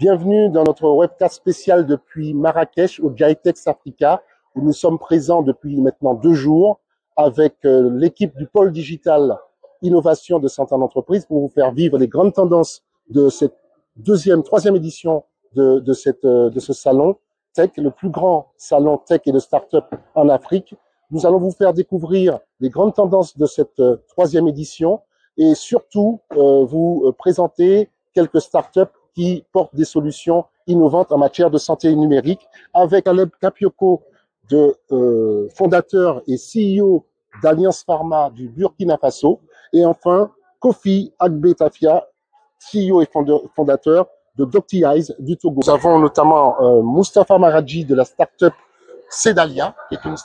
Bienvenue dans notre webcast spécial depuis Marrakech au GITEX Africa, où nous sommes présents depuis maintenant 2 jours avec l'équipe du pôle digital innovation de Santé en entreprise pour vous faire vivre les grandes tendances de cette troisième édition de ce salon tech, le plus grand salon tech et de start-up en Afrique. Nous allons vous faire découvrir les grandes tendances de cette troisième édition et surtout vous présenter quelques start-up qui portent des solutions innovantes en matière de santé numérique, avec Caleb Kapioko, fondateur et CEO d'Alliance Pharma du Burkina Faso, et enfin Kofi Agbetafia, CEO et fondateur de DoctiEyes du Togo. Nous avons notamment Mustapha Maradji de la start-up Sedalia, qui est une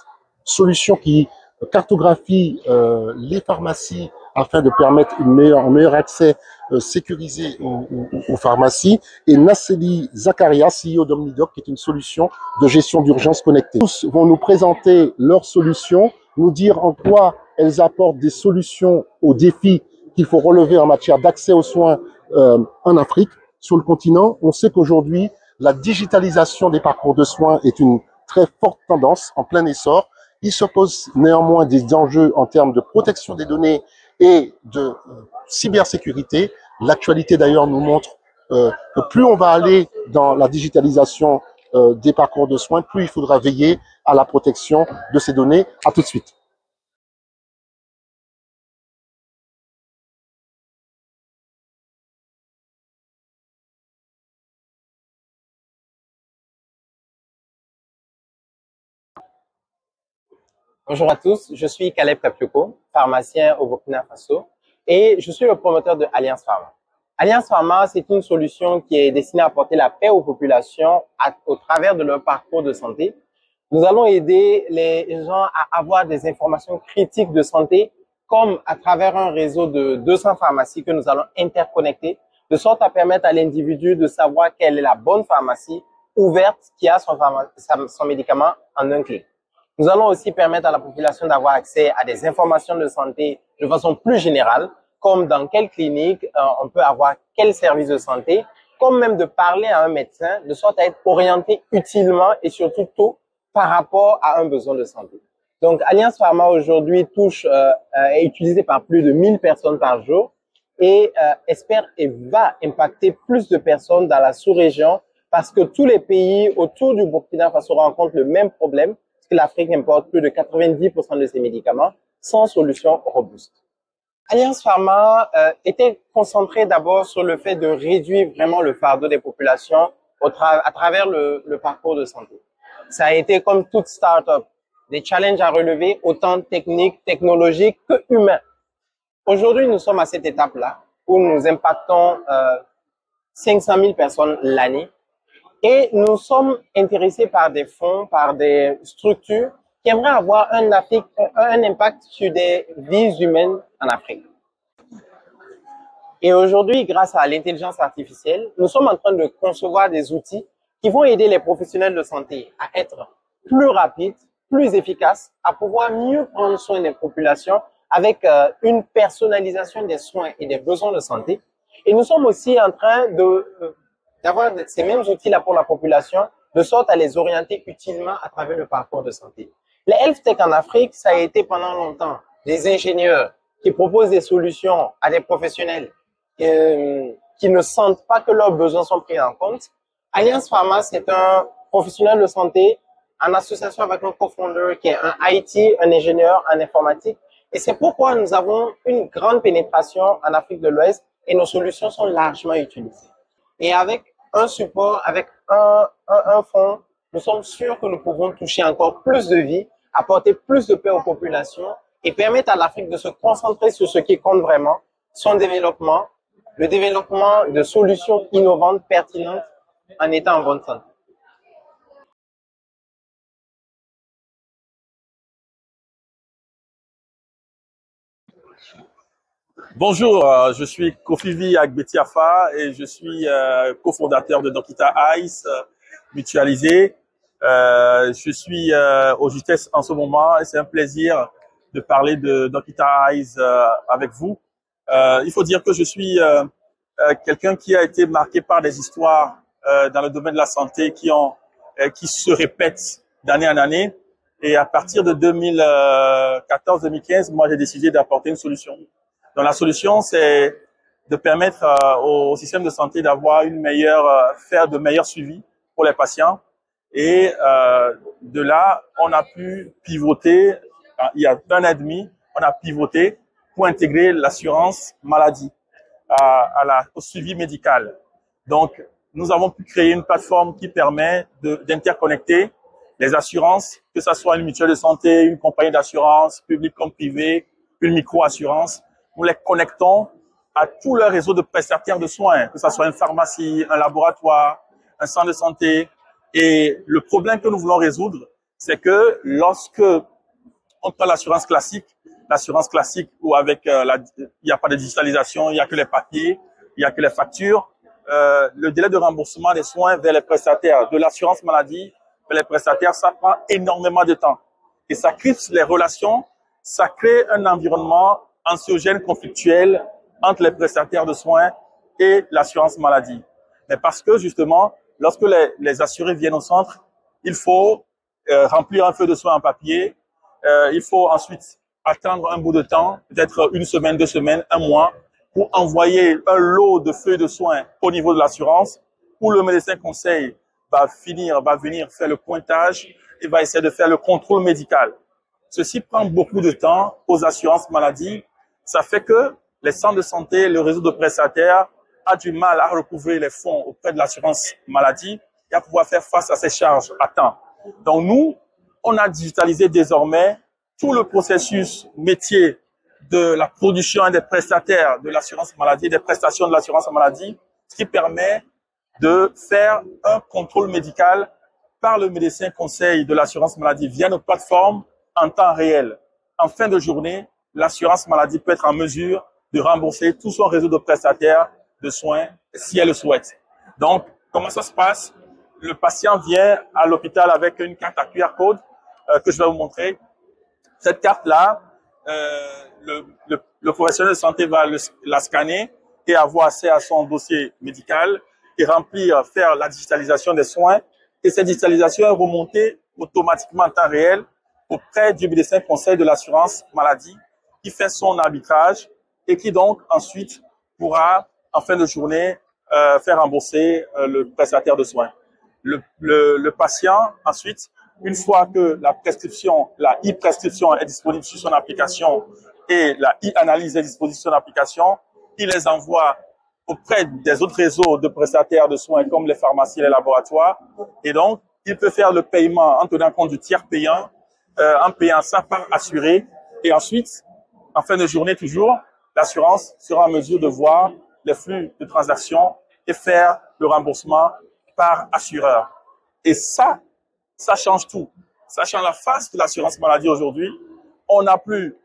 solution qui cartographie les pharmacies afin de permettre un meilleur accès sécurisé aux pharmacies, et Nasseli Zakaria, CEO d'Omnidoc, qui est une solution de gestion d'urgence connectée. Tous vont nous présenter leurs solutions, nous dire en quoi elles apportent des solutions aux défis qu'il faut relever en matière d'accès aux soins en Afrique. Sur le continent, on sait qu'aujourd'hui, la digitalisation des parcours de soins est une très forte tendance en plein essor. Il se pose néanmoins des enjeux en termes de protection des données et de cybersécurité. L'actualité d'ailleurs nous montre que plus on va aller dans la digitalisation des parcours de soins, plus il faudra veiller à la protection de ces données. À tout de suite. Bonjour à tous, je suis Caleb Kapioko, pharmacien au Burkina Faso, et je suis le promoteur de Alliance Pharma. Alliance Pharma, c'est une solution qui est destinée à apporter la paix aux populations au travers de leur parcours de santé. Nous allons aider les gens à avoir des informations critiques de santé, comme à travers un réseau de 200 pharmacies que nous allons interconnecter, de sorte à permettre à l'individu de savoir quelle est la bonne pharmacie ouverte qui a son médicament en un clic. Nous allons aussi permettre à la population d'avoir accès à des informations de santé de façon plus générale, comme dans quelle clinique on peut avoir quel service de santé, comme même de parler à un médecin, de sorte à être orienté utilement et surtout tôt par rapport à un besoin de santé. Donc, Alliance Pharma aujourd'hui est utilisée par plus de 1000 personnes par jour et espère et va impacter plus de personnes dans la sous-région parce que tous les pays autour du Burkina Faso rencontrent le même problème, que l'Afrique importe plus de 90% de ses médicaments sans solution robuste. Alliance Pharma était concentrée d'abord sur le fait de réduire vraiment le fardeau des populations à travers le parcours de santé. Ça a été comme toute start-up, des challenges à relever, autant techniques, technologiques que humains. Aujourd'hui, nous sommes à cette étape-là où nous impactons 500 000 personnes l'année. Et nous sommes intéressés par des fonds, par des structures qui aimeraient avoir un impact sur des vies humaines en Afrique. Et aujourd'hui, grâce à l'intelligence artificielle, nous sommes en train de concevoir des outils qui vont aider les professionnels de santé à être plus rapides, plus efficaces, à pouvoir mieux prendre soin des populations avec une personnalisation des soins et des besoins de santé. Et nous sommes aussi en train d'avoir ces mêmes outils-là pour la population, de sorte à les orienter utilement à travers le parcours de santé. Les health tech en Afrique, ça a été pendant longtemps des ingénieurs qui proposent des solutions à des professionnels qui ne sentent pas que leurs besoins sont pris en compte. Alliance Pharma, c'est un professionnel de santé en association avec un cofondeur qui est un IT, un ingénieur en informatique. Et c'est pourquoi nous avons une grande pénétration en Afrique de l'Ouest et nos solutions sont largement utilisées. Et avec un support, avec un fonds, nous sommes sûrs que nous pouvons toucher encore plus de vies, apporter plus de paix aux populations et permettre à l'Afrique de se concentrer sur ce qui compte vraiment, son développement, le développement de solutions innovantes, pertinentes, en étant en bonne santé. Bonjour, je suis Kofi Agbetafia et je suis cofondateur de DoctiEyes mutualisé. Je suis au JITEX en ce moment et c'est un plaisir de parler de DoctiEyes avec vous. Il faut dire que je suis quelqu'un qui a été marqué par des histoires dans le domaine de la santé qui se répètent d'année en année. Et à partir de 2014-2015, moi, j'ai décidé d'apporter une solution. Donc, la solution, c'est de permettre au système de santé d'avoir faire de meilleurs suivis pour les patients. Et de là, on a pu pivoter, il y a 1 an et demi, on a pivoté pour intégrer l'assurance maladie au suivi médical. Donc, nous avons pu créer une plateforme qui permet d'interconnecter les assurances, que ce soit une mutuelle de santé, une compagnie d'assurance, publique comme privée, une micro-assurance. Nous les connectons à tout leur réseau de prestataires de soins, que ce soit une pharmacie, un laboratoire, un centre de santé. Et le problème que nous voulons résoudre, c'est que lorsque on prend l'assurance classique où avec il n'y a pas de digitalisation, il n'y a que les papiers, il n'y a que les factures, le délai de remboursement des soins vers les prestataires de l'assurance maladie, vers les prestataires, ça prend énormément de temps. Et ça crispe les relations, ça crée un environnement anxiogène, conflictuel entre les prestataires de soins et l'assurance maladie. Mais parce que justement, lorsque les assurés viennent au centre, il faut remplir un feuille de soins en papier, il faut ensuite attendre un bout de temps, peut-être 1 semaine, 2 semaines, 1 mois, pour envoyer un lot de feuilles de soins au niveau de l'assurance, où le médecin conseil va venir faire le pointage et va essayer de faire le contrôle médical. Ceci prend beaucoup de temps aux assurances maladie. Ça fait que les centres de santé, le réseau de prestataires a du mal à recouvrer les fonds auprès de l'assurance maladie et à pouvoir faire face à ces charges à temps. Donc nous, on a digitalisé désormais tout le processus métier de la production et des prestataires de l'assurance maladie, des prestations de l'assurance maladie, ce qui permet de faire un contrôle médical par le médecin conseil de l'assurance maladie via nos plateformes en temps réel. En fin de journée, l'assurance maladie peut être en mesure de rembourser tout son réseau de prestataires de soins si elle le souhaite. Donc, comment ça se passe? Le patient vient à l'hôpital avec une carte à QR code que je vais vous montrer. Cette carte-là, le professionnel de santé va la scanner et avoir accès à son dossier médical et faire la digitalisation des soins. Et cette digitalisation est remontée automatiquement en temps réel auprès du médecin conseil de l'assurance maladie qui fait son arbitrage et qui donc ensuite pourra, en fin de journée, faire rembourser le prestataire de soins. Le patient, ensuite, une fois que la e-prescription est disponible sur son application et la e-analyse est disponible sur son application, il les envoie auprès des autres réseaux de prestataires de soins comme les pharmacies et les laboratoires. Et donc, il peut faire le paiement en tenant compte du tiers payant, en payant sa part assurée. Et ensuite, en fin de journée toujours, l'assurance sera en mesure de voir les flux de transactions et faire le remboursement par assureur. Et ça change tout. Ça change la face de l'assurance maladie aujourd'hui. On n'a plus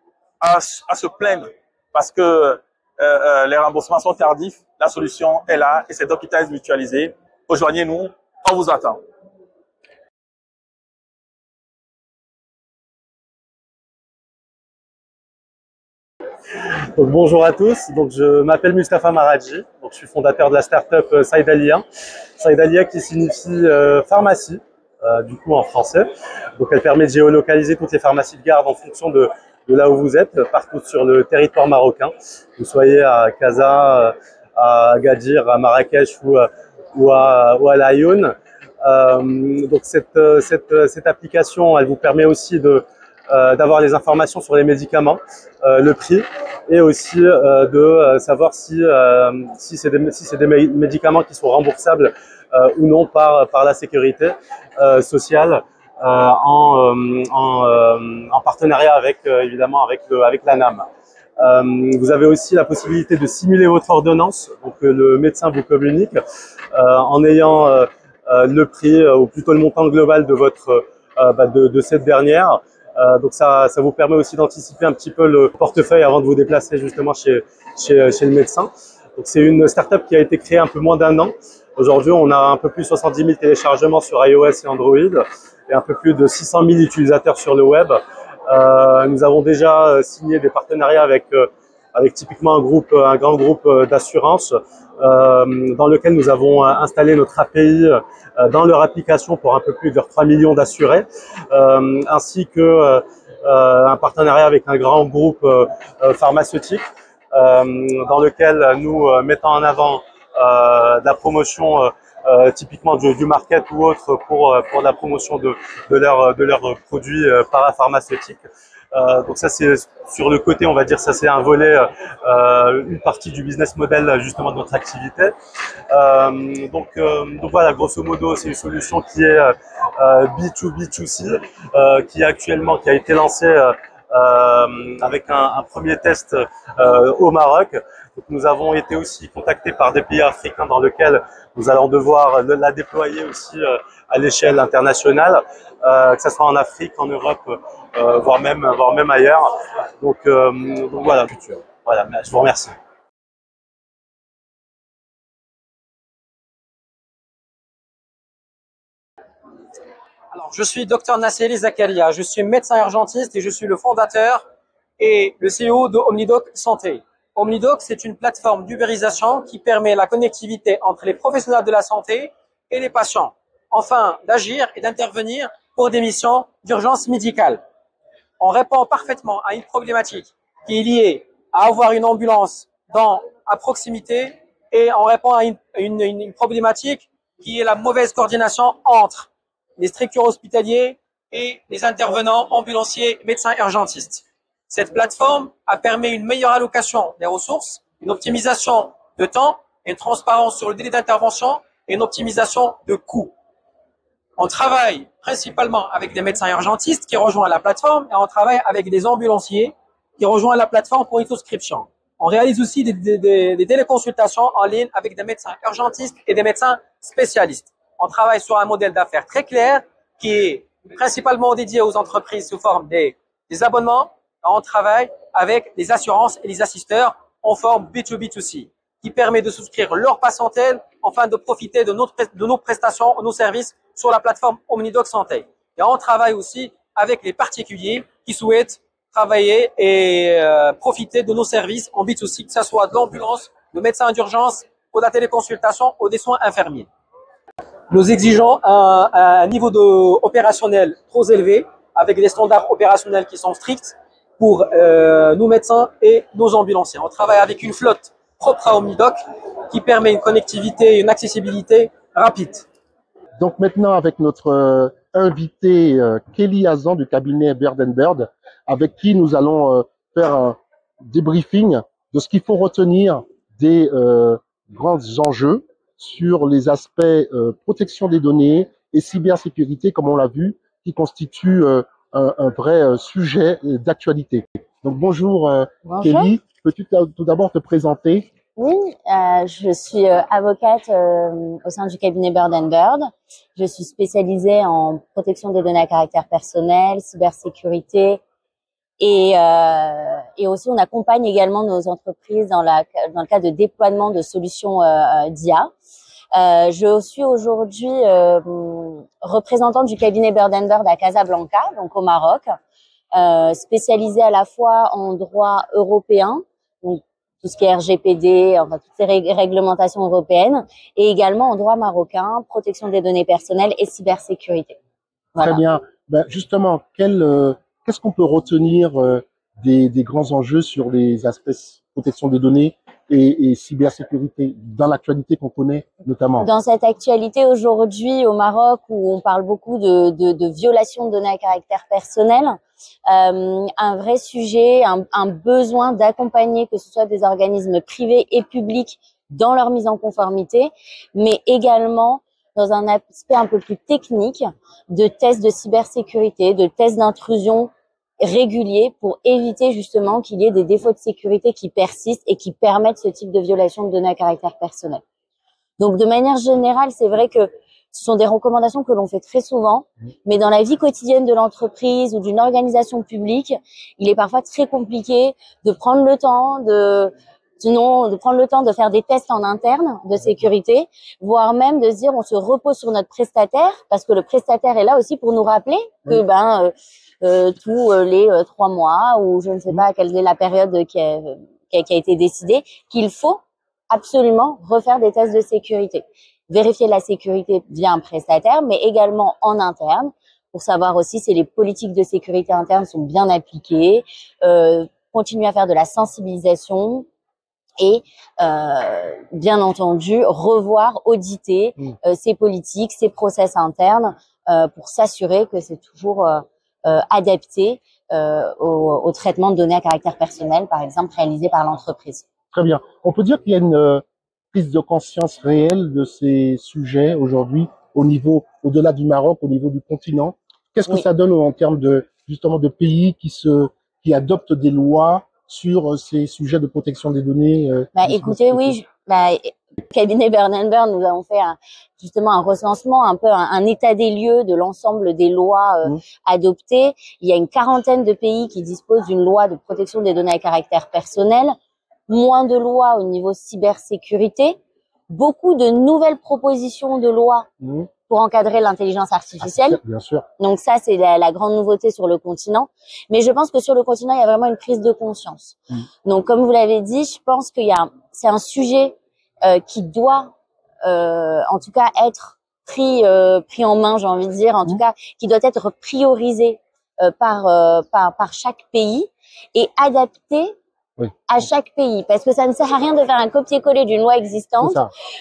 à se plaindre parce que les remboursements sont tardifs. La solution est là et c'est DocITize mutualisé. Rejoignez-nous, on vous attend. Donc, bonjour à tous, donc, je m'appelle Mustapha Maradji, donc, je suis fondateur de la start-up Saidalia. Saidalia qui signifie pharmacie, du coup en français. Donc elle permet de géolocaliser toutes les pharmacies de garde en fonction de là où vous êtes, partout sur le territoire marocain. Vous soyez à Casa, à Agadir, à Marrakech ou à Laayoune. Donc cette application, elle vous permet aussi d'avoir les informations sur les médicaments, le prix, et aussi de savoir si c'est des médicaments qui sont remboursables ou non par la sécurité sociale en partenariat avec évidemment avec l'ANAM. Vous avez aussi la possibilité de simuler votre ordonnance, donc le médecin vous communique en ayant le prix ou plutôt le montant global de votre de cette dernière. Donc ça vous permet aussi d'anticiper un petit peu le portefeuille avant de vous déplacer justement chez le médecin. Donc c'est une startup qui a été créée un peu moins d'1 an. Aujourd'hui, on a un peu plus de 70 000 téléchargements sur iOS et Android et un peu plus de 600 000 utilisateurs sur le web. Nous avons déjà signé des partenariats avec avec typiquement un grand groupe d'assurance dans lequel nous avons installé notre API dans leur application pour un peu plus de 3 millions d'assurés, ainsi que un partenariat avec un grand groupe pharmaceutique dans lequel nous mettons en avant de la promotion typiquement du market ou autre pour la promotion de leurs produits parapharmaceutiques. Donc ça c'est sur le côté, on va dire, ça c'est un volet, une partie du business model justement de notre activité. Donc voilà, grosso modo, c'est une solution qui est B2B2C, qui a été lancée avec un premier test au Maroc. Donc, nous avons été aussi contactés par des pays africains dans lesquels nous allons devoir la déployer aussi à l'échelle internationale, que ce soit en Afrique, en Europe, voire même ailleurs. Donc voilà, futur. Voilà, je vous remercie. Alors, je suis Dr Nasseli Zakaria, je suis médecin urgentiste et je suis le fondateur et le CEO de OmniDoc Santé. OmniDoc, c'est une plateforme d'ubérisation qui permet la connectivité entre les professionnels de la santé et les patients, afin d'agir et d'intervenir pour des missions d'urgence médicale. On répond parfaitement à une problématique qui est liée à avoir une ambulance à proximité, et on répond à une problématique qui est la mauvaise coordination entre les structures hospitalières et les intervenants ambulanciers, médecins urgentistes. Cette plateforme a permis une meilleure allocation des ressources, une optimisation de temps, une transparence sur le délai d'intervention et une optimisation de coûts. On travaille principalement avec des médecins urgentistes qui rejoignent la plateforme, et on travaille avec des ambulanciers qui rejoignent la plateforme pour une souscription. On réalise aussi des téléconsultations en ligne avec des médecins urgentistes et des médecins spécialistes. On travaille sur un modèle d'affaires très clair qui est principalement dédié aux entreprises sous forme des abonnements. On travaille avec les assurances et les assisteurs en forme B2B2C, qui permet de souscrire leur patientèle afin de profiter de nos prestations, nos services sur la plateforme OmniDoc Santé. Et on travaille aussi avec les particuliers qui souhaitent travailler et profiter de nos services en B2C, que ce soit de l'ambulance, le médecin d'urgence, ou de la téléconsultation, ou des soins infirmiers. Nous exigeons un niveau opérationnel trop élevé, avec des standards opérationnels qui sont stricts pour nos médecins et nos ambulanciers. On travaille avec une flotte propre à OmniDoc qui permet une connectivité et une accessibilité rapide. Donc maintenant, avec notre invité Kelly Hazan du cabinet Bird Bird, avec qui nous allons faire un débriefing de ce qu'il faut retenir des grands enjeux sur les aspects protection des données et cybersécurité, comme on l'a vu, qui constituent un vrai sujet d'actualité. Donc bonjour, Bonjour. Kelly, peux-tu tout d'abord te présenter? Oui, je suis avocate au sein du cabinet Bird Bird. Je suis spécialisée en protection des données à caractère personnel, cybersécurité et aussi on accompagne également nos entreprises dans le cadre de déploiement de solutions d'IA. Je suis aujourd'hui représentante du cabinet Bird Bird à Casablanca, donc au Maroc, spécialisée à la fois en droit européen, donc tout ce qui est RGPD, enfin toutes ces réglementations européennes, et également en droit marocain, protection des données personnelles et cybersécurité. Voilà. Très bien. Ben justement, qu'est-ce qu'on peut retenir des grands enjeux sur les aspects protection des données et cybersécurité dans l'actualité qu'on connaît notamment? Dans cette actualité aujourd'hui au Maroc, où on parle beaucoup de violation de données à caractère personnel, un vrai sujet, un besoin d'accompagner que ce soit des organismes privés et publics dans leur mise en conformité, mais également dans un aspect un peu plus technique de tests de cybersécurité, de tests d'intrusion réguliers pour éviter justement qu'il y ait des défauts de sécurité qui persistent et qui permettent ce type de violation de données à caractère personnel. Donc de manière générale, c'est vrai que ce sont des recommandations que l'on fait très souvent, mais dans la vie quotidienne de l'entreprise ou d'une organisation publique, il est parfois très compliqué de prendre le temps de faire des tests en interne de sécurité, voire même de se dire on se repose sur notre prestataire, parce que le prestataire est là aussi pour nous rappeler que tous les 3 mois, ou je ne sais pas quelle est la période qui qui a été décidé, qu'il faut absolument refaire des tests de sécurité. Vérifier la sécurité via un prestataire, mais également en interne, pour savoir aussi si les politiques de sécurité interne sont bien appliquées, continuer à faire de la sensibilisation et bien entendu revoir, auditer ces politiques, ces process internes pour s'assurer que c'est toujours adapté au traitement de données à caractère personnel, par exemple réalisé par l'entreprise. Très bien. On peut dire qu'il y a une prise de conscience réelle de ces sujets aujourd'hui au niveau, au-delà du Maroc, au niveau du continent. Qu'est-ce que ça donne en termes de, justement, de pays qui adoptent des lois sur ces sujets de protection des données? Écoutez, oui, cabinet Burn & Burn, nous avons fait justement un recensement, un peu un état des lieux de l'ensemble des lois adoptées. Il y a une quarantaine de pays qui disposent d'une loi de protection des données à caractère personnel, moins de lois au niveau cybersécurité, beaucoup de nouvelles propositions de lois pour encadrer l'intelligence artificielle. Bien sûr. Donc ça, c'est la grande nouveauté sur le continent. Mais je pense que sur le continent, il y a vraiment une prise de conscience. Donc, comme vous l'avez dit, je pense c'est un sujet qui doit, en tout cas, être pris en main, j'ai envie de dire, en tout cas, qui doit être priorisé par chaque pays et adapté à chaque pays, parce que ça ne sert à rien de faire un copier-coller d'une loi existante.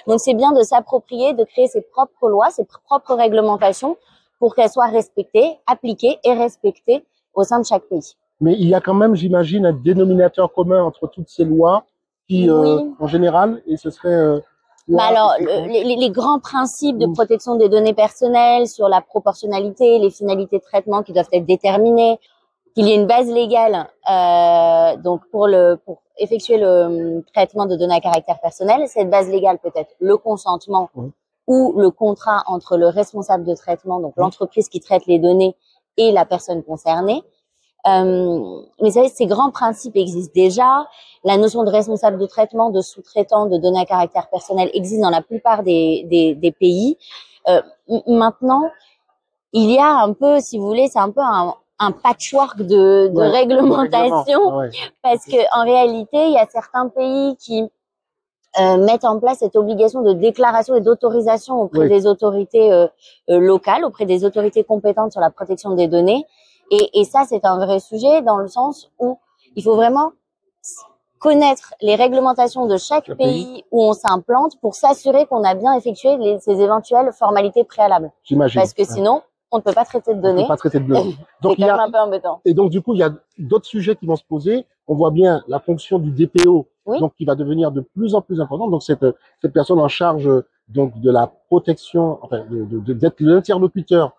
Donc c'est bien de s'approprier, de créer ses propres lois, ses propres réglementations pour qu'elles soient respectées, appliquées et respectées au sein de chaque pays. Mais il y a quand même, j'imagine, un dénominateur commun entre toutes ces lois qui, en général, et ce serait... alors, les grands principes de protection des données personnelles sur la proportionnalité, les finalités de traitement qui doivent être déterminées, qu'il y ait une base légale donc pour effectuer le traitement de données à caractère personnel. Cette base légale peut être le consentement ou le contrat entre le responsable de traitement, donc l'entreprise qui traite les données, et la personne concernée. Mais ces grands principes existent déjà. La notion de responsable de traitement, de sous-traitant de données à caractère personnel existe dans la plupart des pays. Maintenant, il y a un peu, si vous voulez, c'est un peu un patchwork de réglementation, parce que en réalité, il y a certains pays qui mettent en place cette obligation de déclaration et d'autorisation auprès des autorités locales, auprès des autorités compétentes sur la protection des données. Et ça, c'est un vrai sujet dans le sens où il faut vraiment connaître les réglementations de chaque pays où on s'implante pour s'assurer qu'on a bien effectué ces éventuelles formalités préalables. J'imagine. Parce que sinon, on ne peut pas traiter de données. On ne peut pas traiter de données. Donc, c'est quand même un peu embêtant. Et donc, du coup, il y a d'autres sujets qui vont se poser. On voit bien la fonction du DPO, donc qui va devenir de plus en plus importante. Donc, cette personne en charge donc de la protection, enfin, d'être l'interlocuteur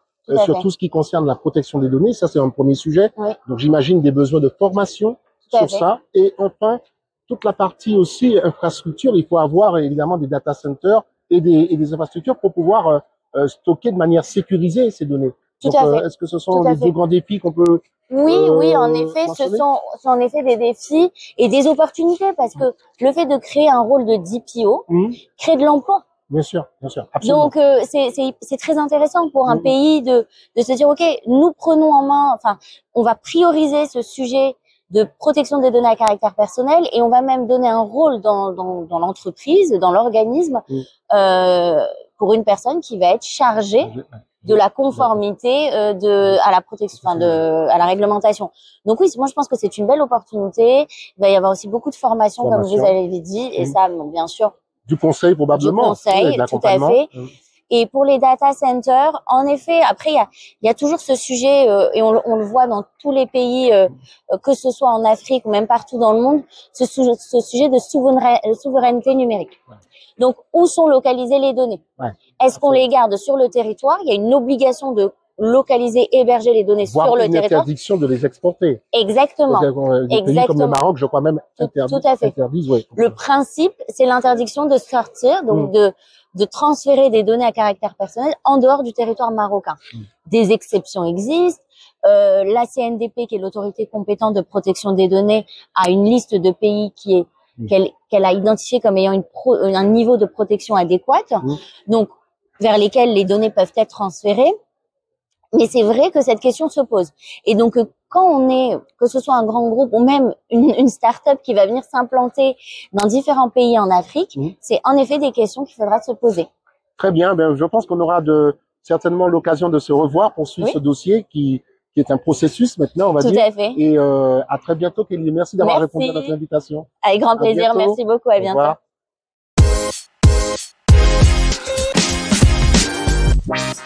sur tout ce qui concerne la protection des données. Ça, c'est un premier sujet. Donc, j'imagine des besoins de formation sur ça. Et enfin, toute la partie aussi infrastructure. Il faut avoir évidemment des data centers et des infrastructures pour pouvoir stocker de manière sécurisée ces données. Donc, est-ce que ce sont les deux grands défis qu'on peut Oui, en effet, ce sont en effet des défis et des opportunités, parce que le fait de créer un rôle de DPO crée de l'emploi. Bien sûr, absolument. Donc c'est très intéressant pour un pays de se dire ok, nous prenons en main, enfin, on va prioriser ce sujet de protection des données à caractère personnel et on va même donner un rôle dans l'entreprise, dans l'organisme, pour une personne qui va être chargée de la conformité à la protection, à la réglementation. Donc oui, moi je pense que c'est une belle opportunité. Il va y avoir aussi beaucoup de formation, comme vous avez dit, et ça, bon, bien sûr. Du conseil probablement. Du conseil, tout à fait. Et pour les data centers, en effet, après il y a toujours ce sujet et on le voit dans tous les pays, que ce soit en Afrique ou même partout dans le monde, ce sujet de souveraineté numérique. Donc où sont localisées les données? Est-ce qu'on les garde sur le territoire? Il y a une obligation de localiser, héberger les données sur le territoire. Voire une interdiction de les exporter. Exactement. Des pays comme le Maroc, je crois même interdisent. Tout à fait. Le principe, c'est l'interdiction de sortir, donc de transférer des données à caractère personnel en dehors du territoire marocain. Des exceptions existent. La CNDP, qui est l'autorité compétente de protection des données, a une liste de pays qu'elle a identifié comme ayant un niveau de protection adéquat, donc vers lesquels les données peuvent être transférées. Mais c'est vrai que cette question se pose. Et donc, quand on est, que ce soit un grand groupe ou même une start-up qui va venir s'implanter dans différents pays en Afrique, c'est en effet des questions qu'il faudra se poser. Très bien. Ben, je pense qu'on aura certainement l'occasion de se revoir pour suivre ce dossier qui est un processus maintenant, on va dire. Tout à fait. Et à très bientôt, Kelly. Merci d'avoir répondu à notre invitation. Avec grand plaisir. Merci beaucoup. À bientôt. Au revoir.